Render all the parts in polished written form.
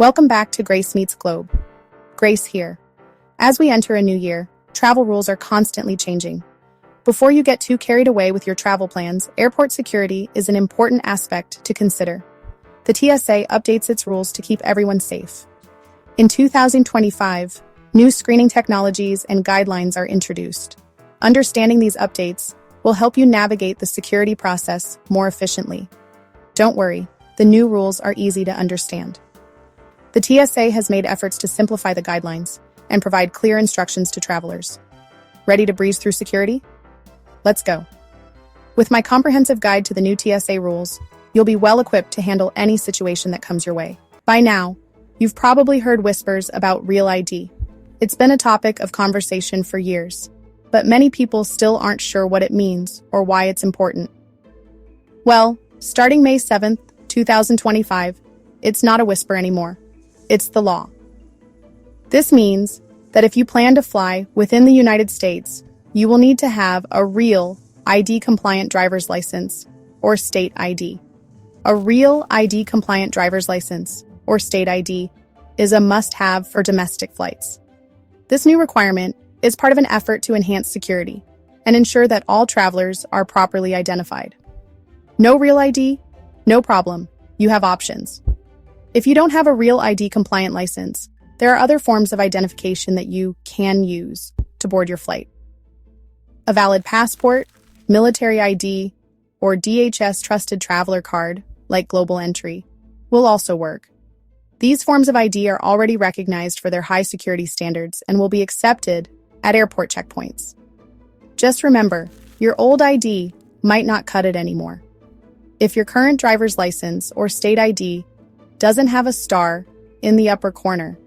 Welcome back to Grace Meets Globe. Grace here. As we enter a new year, travel rules are constantly changing. Before you get too carried away with your travel plans, airport security is an important aspect to consider. The TSA updates its rules to keep everyone safe. In 2025, new screening technologies and guidelines are introduced. Understanding these updates will help you navigate the security process more efficiently. Don't worry, the new rules are easy to understand. The TSA has made efforts to simplify the guidelines and provide clear instructions to travelers. Ready to breeze through security? Let's go. With my comprehensive guide to the new TSA rules, you'll be well equipped to handle any situation that comes your way. By now, you've probably heard whispers about Real ID. It's been a topic of conversation for years, but many people still aren't sure what it means or why it's important. Well, starting May 7th, 2025, it's not a whisper anymore. It's the law. This means that if you plan to fly within the United States, you will need to have a real ID-compliant driver's license or state ID. A real ID-compliant driver's license or state ID is a must-have for domestic flights. This new requirement is part of an effort to enhance security and ensure that all travelers are properly identified. No real ID? No problem. You have options. If you don't have a real ID-compliant license, there are other forms of identification that you can use to board your flight. A valid passport, military ID, or DHS Trusted Traveler Card, like Global Entry, will also work. These forms of ID are already recognized for their high security standards and will be accepted at airport checkpoints. Just remember, your old ID might not cut it anymore. If your current driver's license or state ID doesn't have a star in the upper corner,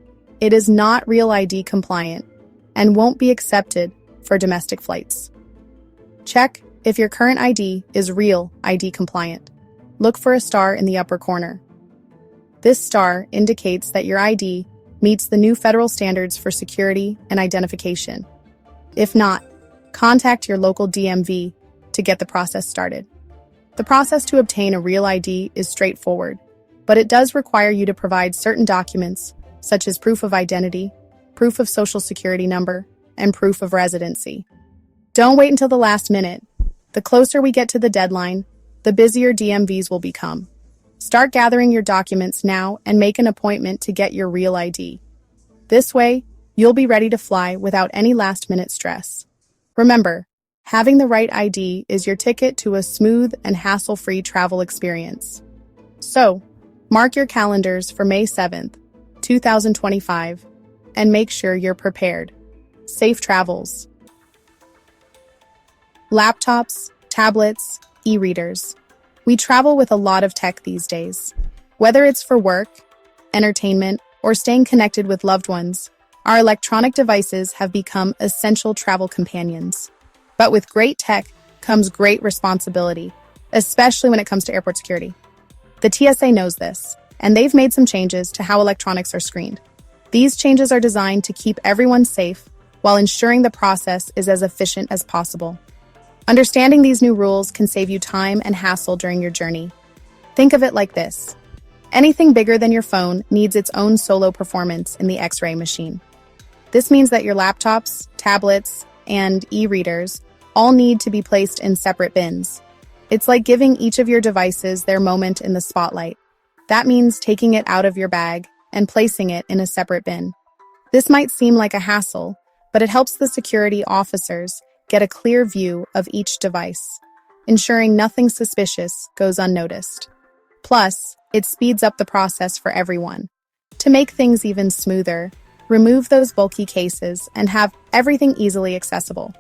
it is not Real ID compliant and won't be accepted for domestic flights. Check if your current ID is Real ID compliant. Look for a star in the upper corner. This star indicates that your ID meets the new federal standards for security and identification. If not, contact your local DMV to get the process started. The process to obtain a Real ID is straightforward, but it does require you to provide certain documents, such as proof of identity, proof of social security number, and proof of residency. Don't wait until the last minute. The closer we get to the deadline, the busier DMVs will become. Start gathering your documents now and make an appointment to get your Real ID. This way, you'll be ready to fly without any last-minute stress. Remember, having the right ID is your ticket to a smooth and hassle-free travel experience. So, mark your calendars for May 7th, 2025, and make sure you're prepared. Safe travels. Laptops, tablets, e-readers. We travel with a lot of tech these days. Whether it's for work, entertainment, or staying connected with loved ones, our electronic devices have become essential travel companions. But with great tech comes great responsibility, especially when it comes to airport security. The TSA knows this, and they've made some changes to how electronics are screened. These changes are designed to keep everyone safe while ensuring the process is as efficient as possible. Understanding these new rules can save you time and hassle during your journey. Think of it like this. Anything bigger than your phone needs its own solo performance in the X-ray machine. This means that your laptops, tablets, and e-readers all need to be placed in separate bins. It's like giving each of your devices their moment in the spotlight. That means taking it out of your bag and placing it in a separate bin. This might seem like a hassle, but it helps the security officers get a clear view of each device, ensuring nothing suspicious goes unnoticed. Plus, it speeds up the process for everyone. To make things even smoother, remove those bulky cases and have everything easily accessible.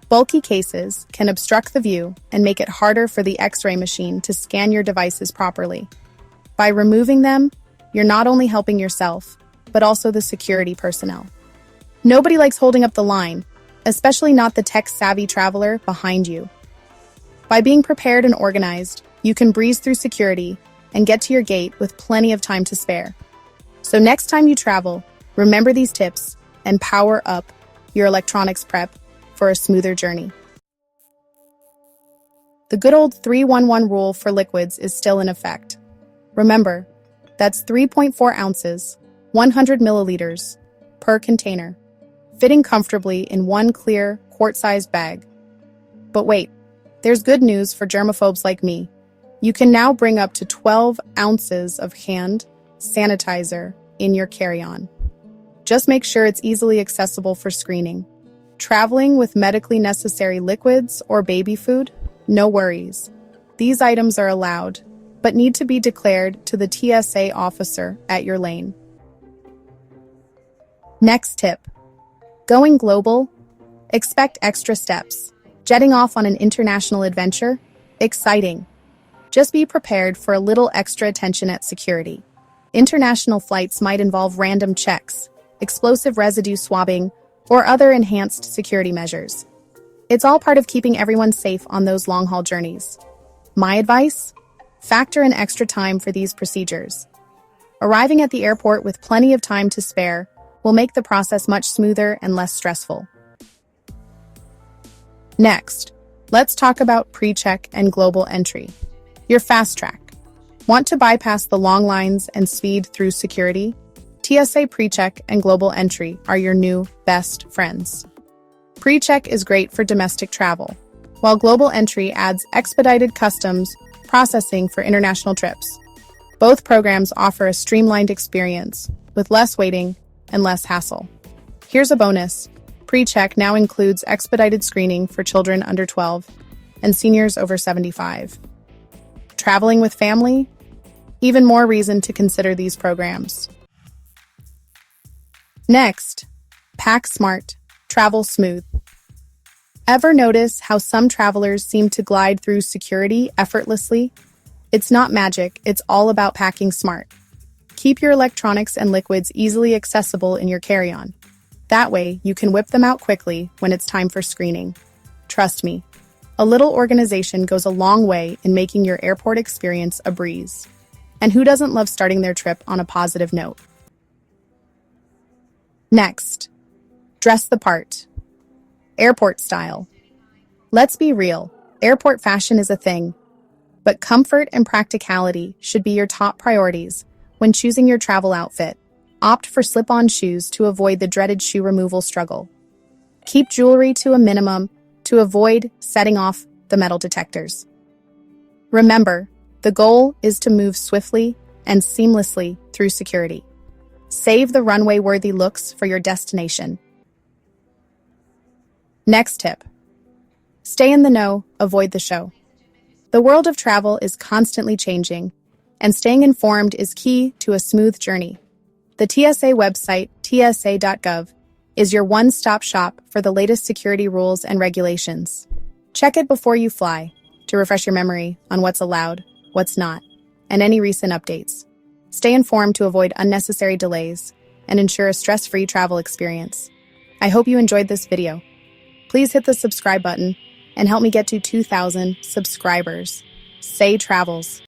Bulky cases can obstruct the view and make it harder for the X-ray machine to scan your devices properly. By removing them, you're not only helping yourself, but also the security personnel. Nobody likes holding up the line, especially not the tech-savvy traveler behind you. By being prepared and organized, you can breeze through security and get to your gate with plenty of time to spare. So next time you travel, remember these tips and power up your electronics prep for a smoother journey. The good old 3-1-1 rule for liquids is still in effect. Remember That's 3.4 ounces, 100 milliliters, per container, fitting comfortably in one clear, quart-sized bag. But wait, there's good news for germaphobes like me. You can now bring up to 12 ounces of hand sanitizer in your carry-on. Just make sure it's easily accessible for screening. Traveling with medically necessary liquids or baby food? No worries. These items are allowed, but need to be declared to the TSA officer at your lane. Next tip. Going global? Expect extra steps. Jetting off on an international adventure? Exciting. Just be prepared for a little extra attention at security. International flights might involve random checks, explosive residue swabbing, or other enhanced security measures. It's all part of keeping everyone safe on those long-haul journeys. My advice? Factor in extra time for these procedures. Arriving at the airport with plenty of time to spare will make the process much smoother and less stressful. Next, let's talk about pre-check and global entry. Your fast track. Want to bypass the long lines and speed through security? TSA PreCheck and Global Entry are your new best friends. PreCheck is great for domestic travel, while Global Entry adds expedited customs processing for international trips. Both programs offer a streamlined experience with less waiting and less hassle. Here's a bonus. PreCheck now includes expedited screening for children under 12 and seniors over 75. Traveling with family? Even more reason to consider these programs. Next, pack smart, travel smooth. Ever notice how some travelers seem to glide through security effortlessly? It's not magic, it's all about packing smart. Keep your electronics and liquids easily accessible in your carry-on. That way, you can whip them out quickly when it's time for screening. Trust me, a little organization goes a long way in making your airport experience a breeze. And who doesn't love starting their trip on a positive note? Next, dress the part. Airport style. Let's be real, airport fashion is a thing, but comfort and practicality should be your top priorities when choosing your travel outfit. Opt for slip-on shoes to avoid the dreaded shoe removal struggle. Keep jewelry to a minimum to avoid setting off the metal detectors. Remember, the goal is to move swiftly and seamlessly through security. Save the runway-worthy looks for your destination. Next tip. Stay in the know, avoid the show. The world of travel is constantly changing, and staying informed is key to a smooth journey. The TSA website, tsa.gov, is your one-stop shop for the latest security rules and regulations. Check it before you fly to refresh your memory on what's allowed, what's not, and any recent updates. Stay informed to avoid unnecessary delays and ensure a stress-free travel experience. I hope you enjoyed this video. Please hit the subscribe button and help me get to 2,000 subscribers. Say Travels.